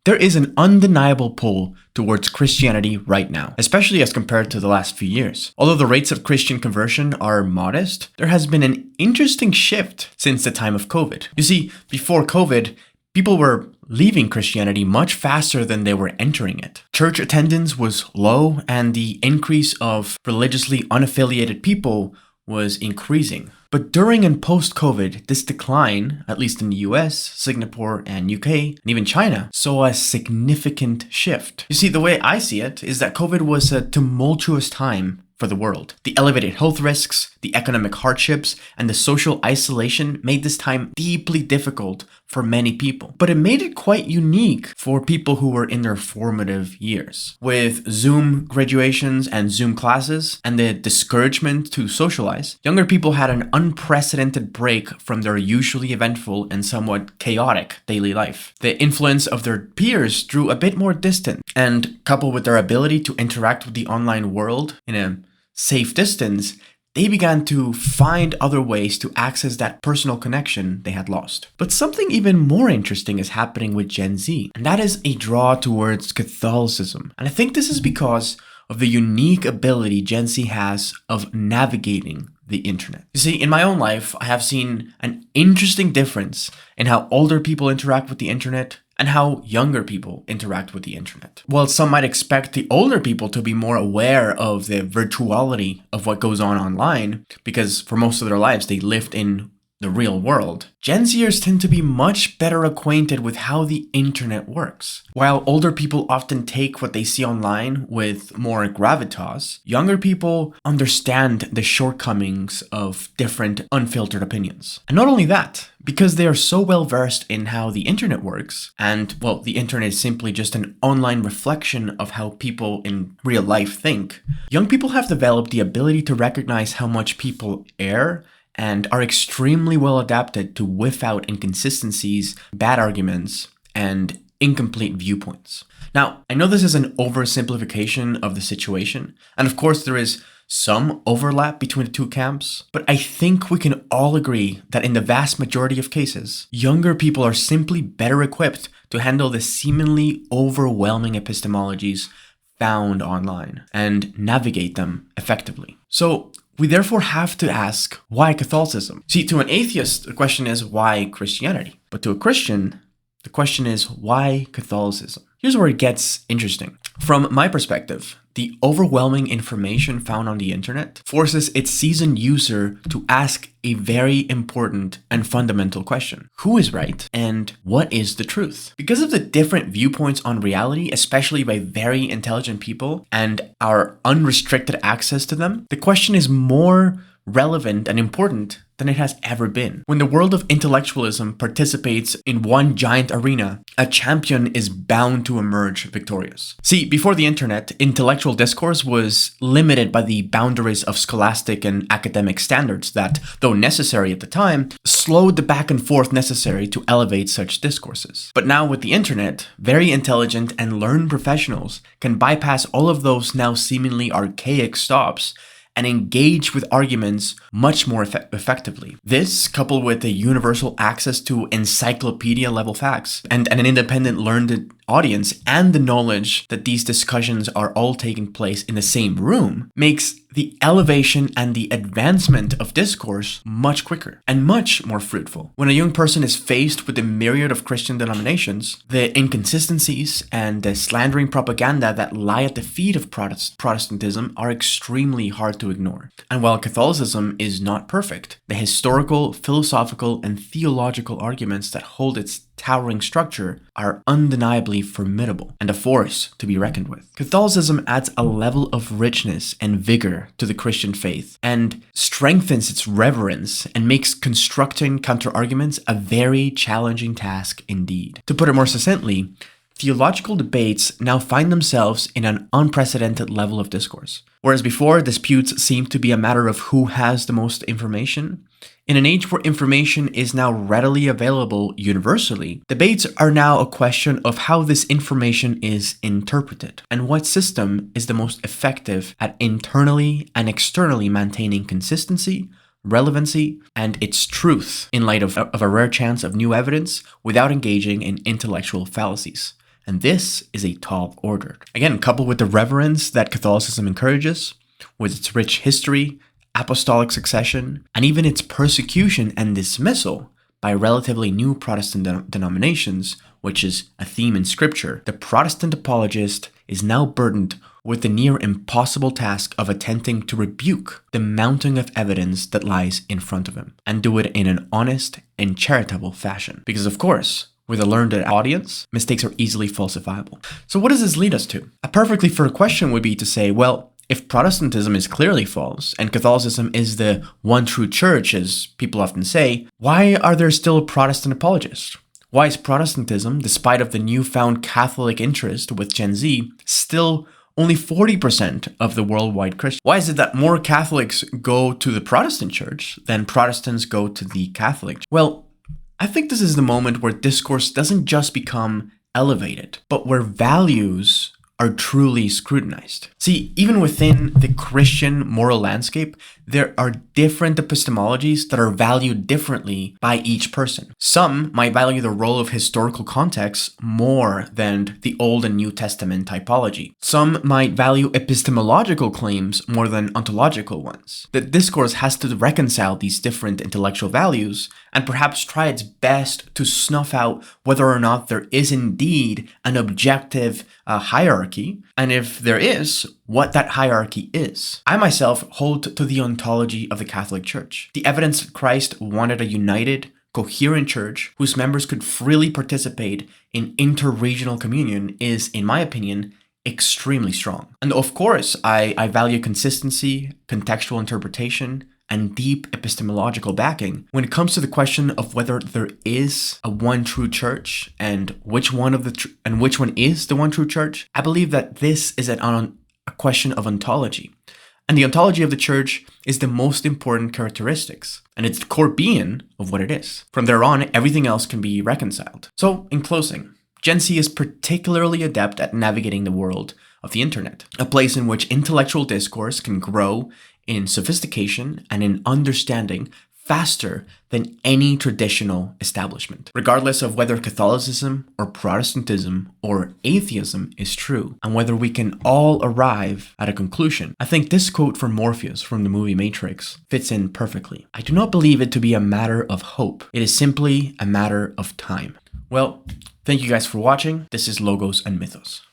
There is an undeniable pull towards Christianity right now, especially as compared to the last few years. Although the rates of Christian conversion are modest, there has been an interesting shift since the time of COVID. You see, before COVID, people were leaving Christianity much faster than they were entering it. Church attendance was low, and the increase of religiously unaffiliated people was increasing. But during and post-COVID, this decline, at least in the US, Singapore, and UK, and even China, saw a significant shift. You see, the way I see it is that COVID was a tumultuous time for the world. The elevated health risks, the economic hardships, and the social isolation made this time deeply difficult for many people. But it made it quite unique for people who were in their formative years. With Zoom graduations and Zoom classes and the discouragement to socialize, younger people had an unprecedented break from their usually eventful and somewhat chaotic daily life. The influence of their peers drew a bit more distant, and coupled with their ability to interact with the online world in a safe distance, they began to find other ways to access that personal connection they had lost. But something even more interesting is happening with Gen Z, and that is a draw towards Catholicism. And I think this is because of the unique ability Gen Z has of navigating the internet. You see, in my own life, I have seen an interesting difference in how older people interact with the internet and how younger people interact with the internet. While some might expect the older people to be more aware of the virtuality of what goes on online, because for most of their lives they lived in the real world, Gen Zers tend to be much better acquainted with how the internet works. While older people often take what they see online with more gravitas, younger people understand the shortcomings of different unfiltered opinions. And not only that, because they are so well versed in how the internet works, and well, the internet is simply just an online reflection of how people in real life think, young people have developed the ability to recognize how much people err and are extremely well adapted to whiff out inconsistencies, bad arguments, and incomplete viewpoints. Now, I know this is an oversimplification of the situation, and of course there is some overlap between the two camps, but I think we can all agree that in the vast majority of cases, younger people are simply better equipped to handle the seemingly overwhelming epistemologies found online and navigate them effectively. So, we therefore have to ask, why Catholicism? See, to an atheist, the question is, why Christianity? But to a Christian, the question is, why Catholicism? Here's where it gets interesting. From my perspective, the overwhelming information found on the internet forces its seasoned user to ask a very important and fundamental question. Who is right and what is the truth? Because of the different viewpoints on reality, especially by very intelligent people, and our unrestricted access to them, the question is more relevant and important than it has ever been. When the world of intellectualism participates in one giant arena, a champion is bound to emerge victorious. See, before the internet, intellectual discourse was limited by the boundaries of scholastic and academic standards that, though necessary at the time, slowed the back and forth necessary to elevate such discourses. But now with the internet, very intelligent and learned professionals can bypass all of those now seemingly archaic stops and engage with arguments much more effectively. This, coupled with the universal access to encyclopedia-level facts and an independent learned audience and the knowledge that these discussions are all taking place in the same room, makes the elevation and the advancement of discourse much quicker and much more fruitful. When a young person is faced with the myriad of Christian denominations, the inconsistencies and the slandering propaganda that lie at the feet of Protestantism are extremely hard to ignore. And while Catholicism is not perfect, the historical, philosophical, and theological arguments that hold its towering structure are undeniably formidable and a force to be reckoned with. Catholicism adds a level of richness and vigor to the Christian faith and strengthens its reverence and makes constructing counterarguments a very challenging task indeed. To put it more succinctly, theological debates now find themselves in an unprecedented level of discourse. Whereas before, disputes seemed to be a matter of who has the most information, in an age where information is now readily available universally, debates are now a question of how this information is interpreted and what system is the most effective at internally and externally maintaining consistency, relevancy, and its truth in light of a rare chance of new evidence without engaging in intellectual fallacies. And this is a tall order. Again, coupled with the reverence that Catholicism encourages, with its rich history, apostolic succession, and even its persecution and dismissal by relatively new Protestant denominations, which is a theme in Scripture, the Protestant apologist is now burdened with the near impossible task of attempting to rebuke the mountain of evidence that lies in front of him, and do it in an honest and charitable fashion. Because of course, with a learned audience, mistakes are easily falsifiable. So what does this lead us to? A perfectly fair question would be to say, well, if Protestantism is clearly false, and Catholicism is the one true church, as people often say, why are there still Protestant apologists? Why is Protestantism, despite of the newfound Catholic interest with Gen Z, still only 40% of the worldwide Christians? Why is it that more Catholics go to the Protestant church than Protestants go to the Catholic church? Well, I think this is the moment where discourse doesn't just become elevated, but where values are truly scrutinized. See, even within the Christian moral landscape, there are different epistemologies that are valued differently by each person. Some might value the role of historical context more than the Old and New Testament typology. Some might value epistemological claims more than ontological ones. The discourse has to reconcile these different intellectual values and perhaps try its best to snuff out whether or not there is indeed an objective hierarchy, and if there is, what that hierarchy is. I myself hold to the ontology of the Catholic Church. The evidence that Christ wanted a united, coherent church whose members could freely participate in interregional communion is, in my opinion, extremely strong. And of course, I value consistency, contextual interpretation, and deep epistemological backing when it comes to the question of whether there is a one true church and which one is the one true church. I believe that this is a question of ontology. And the ontology of the church is the most important characteristics, and it's the core being of what it is. From there on, everything else can be reconciled. So, in closing, Gen Z is particularly adept at navigating the world of the internet, a place in which intellectual discourse can grow in sophistication and in understanding faster than any traditional establishment, regardless of whether Catholicism or Protestantism or atheism is true, and whether we can all arrive at a conclusion. I think this quote from Morpheus from the movie Matrix fits in perfectly. I do not believe it to be a matter of hope. It is simply a matter of time. Well, thank you guys for watching. This is Logos and Mythos.